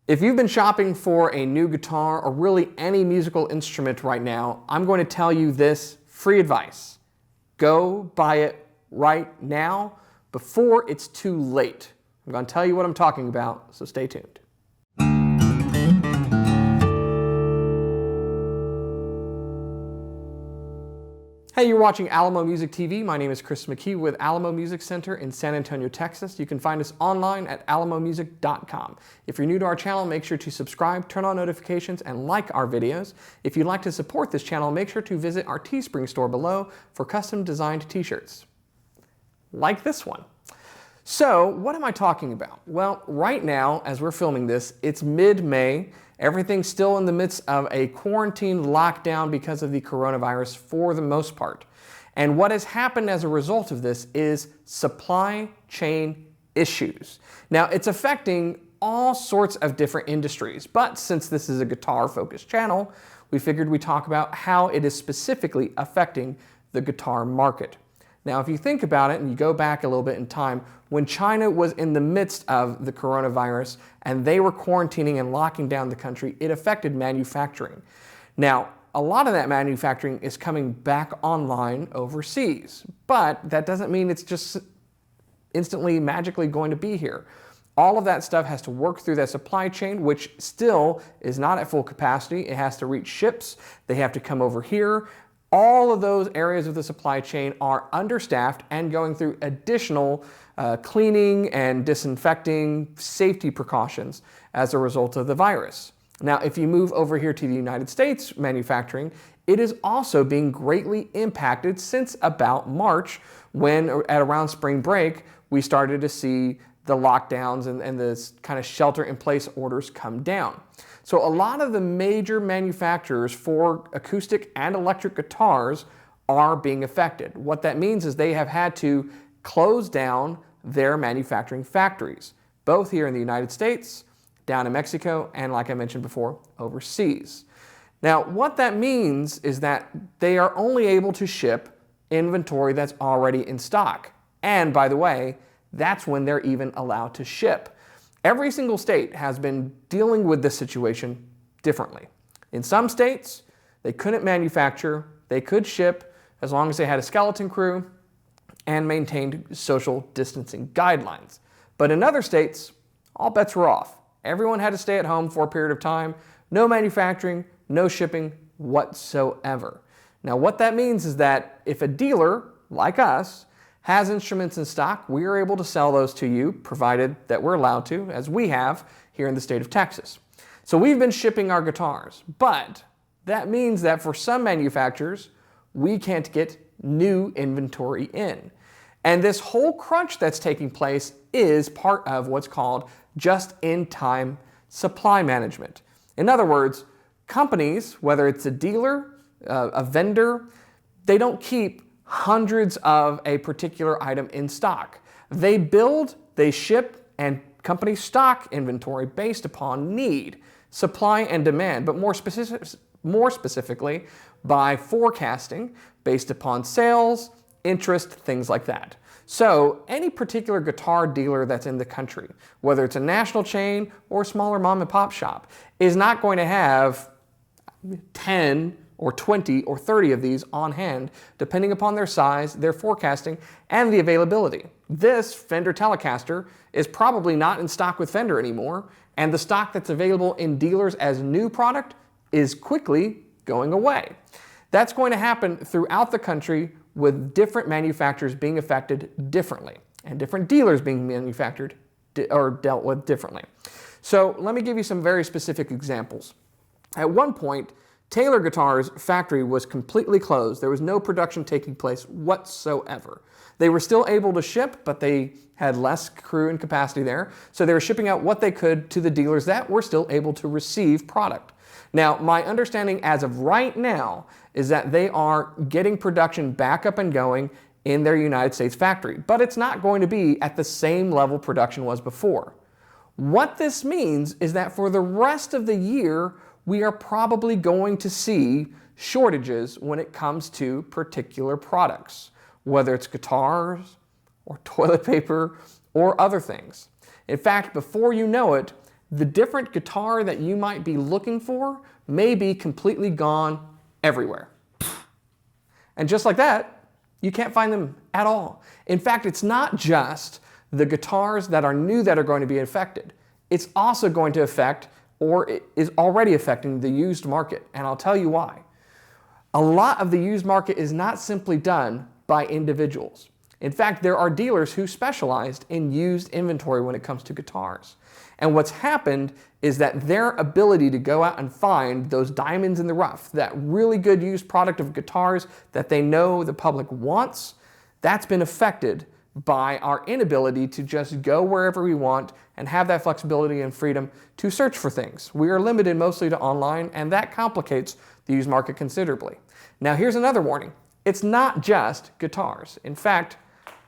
If you've been shopping for a new guitar or really any musical instrument right now, I'm going to tell you this free advice. Go buy it right now before it's too late. I'm going to tell you what I'm talking about, so stay tuned. Hey, you're watching Alamo Music TV. My name is Chris McKee with Alamo Music Center in San Antonio, Texas. You can find us online at alamomusic.com. If you're new to our channel, make sure to subscribe, turn on notifications, and like our videos. If you'd like to support this channel, make sure to visit our Teespring store below for custom designed t-shirts. Like this one. So, what am I talking about? Well, right now, as we're filming this, it's mid-May. Everything's still in the midst of a quarantine lockdown because of the coronavirus for the most part. And what has happened as a result of this is supply chain issues. Now, it's affecting all sorts of different industries, but since this is a guitar-focused channel, we figured we'd talk about how it is specifically affecting the guitar market. Now, if you think about it and you go back a little bit in time, when China was in the midst of the coronavirus and they were quarantining and locking down the country, it affected manufacturing. Now, a lot of that manufacturing is coming back online overseas, but that doesn't mean it's just instantly, magically going to be here. All of that stuff has to work through that supply chain, which still is not at full capacity. It has to reach ships. They have to come over here. All of those areas of the supply chain are understaffed and going through additional cleaning and disinfecting safety precautions as a result of the virus. Now, if you move over here to the United States manufacturing, it is also being greatly impacted since about March, when at around spring break, we started to see the lockdowns and the kind of shelter-in-place orders come down. So a lot of the major manufacturers for acoustic and electric guitars are being affected. What that means is they have had to close down their manufacturing factories, both here in the United States, down in Mexico, and like I mentioned before, overseas. Now, what that means is that they are only able to ship inventory that's already in stock. And by the way, that's when they're even allowed to ship. Every single state has been dealing with this situation differently. In some states, they couldn't manufacture, they could ship as long as they had a skeleton crew and maintained social distancing guidelines. But in other states, all bets were off. Everyone had to stay at home for a period of time, no manufacturing, no shipping whatsoever. Now, what that means is that if a dealer, like us, has instruments in stock, we are able to sell those to you, provided that we're allowed to, as we have here in the state of Texas. So we've been shipping our guitars, but that means that for some manufacturers, we can't get new inventory in. And this whole crunch that's taking place is part of what's called just-in-time supply management. In other words, companies, whether it's a dealer, a vendor, they don't keep hundreds of a particular item in stock. They build, they ship, and companies stock inventory based upon need, supply, and demand, but more specifically by forecasting based upon sales, interest, things like that. So any particular guitar dealer that's in the country, whether it's a national chain or a smaller mom and pop shop, is not going to have 10 or 20 or 30 of these on hand, depending upon their size, their forecasting, and the availability. This Fender Telecaster is probably not in stock with Fender anymore, and the stock that's available in dealers as new product is quickly going away. That's going to happen throughout the country with different manufacturers being affected differently, and different dealers being manufactured or dealt with differently. So let me give you some very specific examples. At one point, Taylor Guitar's factory was completely closed. There was no production taking place whatsoever. They were still able to ship, but they had less crew and capacity there, so they were shipping out what they could to the dealers that were still able to receive product. Now, my understanding as of right now is that they are getting production back up and going in their United States factory, but it's not going to be at the same level production was before. What this means is that for the rest of the year, we are probably going to see shortages when it comes to particular products, whether it's guitars or toilet paper or other things. In fact, before you know it, the different guitar that you might be looking for may be completely gone everywhere. And just like that, you can't find them at all. In fact, it's not just the guitars that are new that are going to be affected. It's also going to affect, or it is already affecting, the used market. And I'll tell you why. A lot of the used market is not simply done by individuals. In fact, there are dealers who specialized in used inventory when it comes to guitars. And what's happened is that their ability to go out and find those diamonds in the rough, that really good used product of guitars that they know the public wants, that's been affected by our inability to just go wherever we want and have that flexibility and freedom to search for things. We are limited mostly to online, and that complicates the used market considerably. Now here's another warning. It's not just guitars. In fact,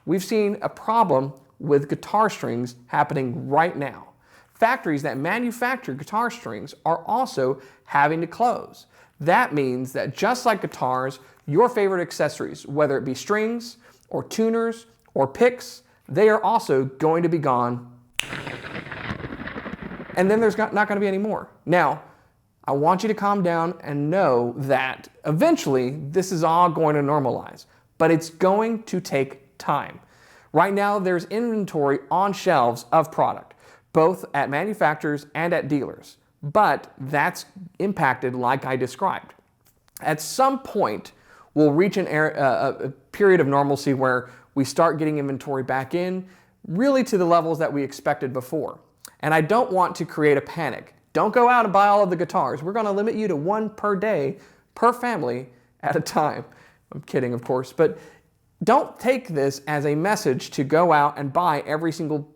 we've seen a problem with guitar strings happening right now. Factories that manufacture guitar strings are also having to close. That means that just like guitars, your favorite accessories, whether it be strings or tuners or picks, they are also going to be gone. And then there's not going to be any more. Now, I want you to calm down and know that eventually this is all going to normalize, but it's going to take time. Right now, there's inventory on shelves of product, both at manufacturers and at dealers, but that's impacted like I described. At some point, we'll reach a period of normalcy where we start getting inventory back in, really to the levels that we expected before. And I don't want to create a panic. Don't go out and buy all of the guitars. We're going to limit you to one per day, per family at a time. I'm kidding, of course, but don't take this as a message to go out and buy every single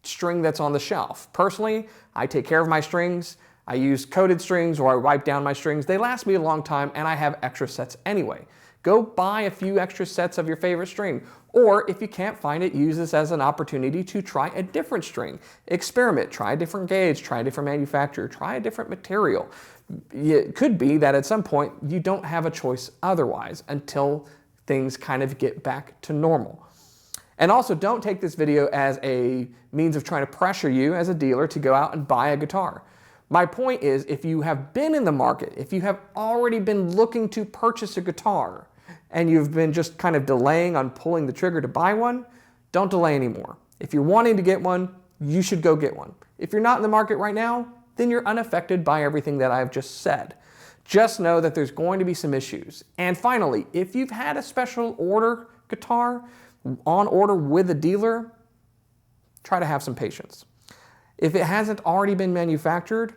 string that's on the shelf. Personally, I take care of my strings. I use coated strings, or I wipe down my strings. They last me a long time, and I have extra sets anyway. Go buy a few extra sets of your favorite string. Or if you can't find it, use this as an opportunity to try a different string. Experiment, try a different gauge, try a different manufacturer, try a different material. It could be that at some point you don't have a choice otherwise until things kind of get back to normal. And also, don't take this video as a means of trying to pressure you as a dealer to go out and buy a guitar. My point is, if you have been in the market, if you have already been looking to purchase a guitar, and you've been just kind of delaying on pulling the trigger to buy one, don't delay anymore. If you're wanting to get one, you should go get one. If you're not in the market right now, then you're unaffected by everything that I've just said. Just know that there's going to be some issues. And finally, if you've had a special order guitar on order with a dealer, try to have some patience. If it hasn't already been manufactured,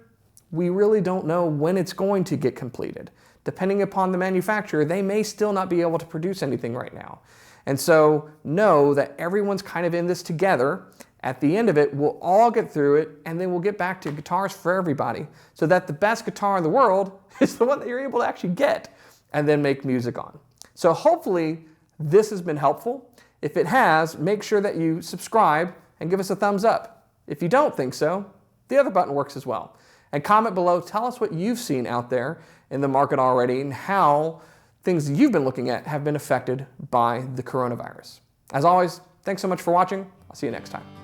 we really don't know when it's going to get completed. Depending upon the manufacturer, they may still not be able to produce anything right now. And so know that everyone's kind of in this together. At the end of it, we'll all get through it, and then we'll get back to guitars for everybody, so that the best guitar in the world is the one that you're able to actually get and then make music on. So hopefully this has been helpful. If it has, make sure that you subscribe and give us a thumbs up. If you don't think so, the other button works as well. And comment below, tell us what you've seen out there in the market already and how things you've been looking at have been affected by the coronavirus. As always, thanks so much for watching. I'll see you next time.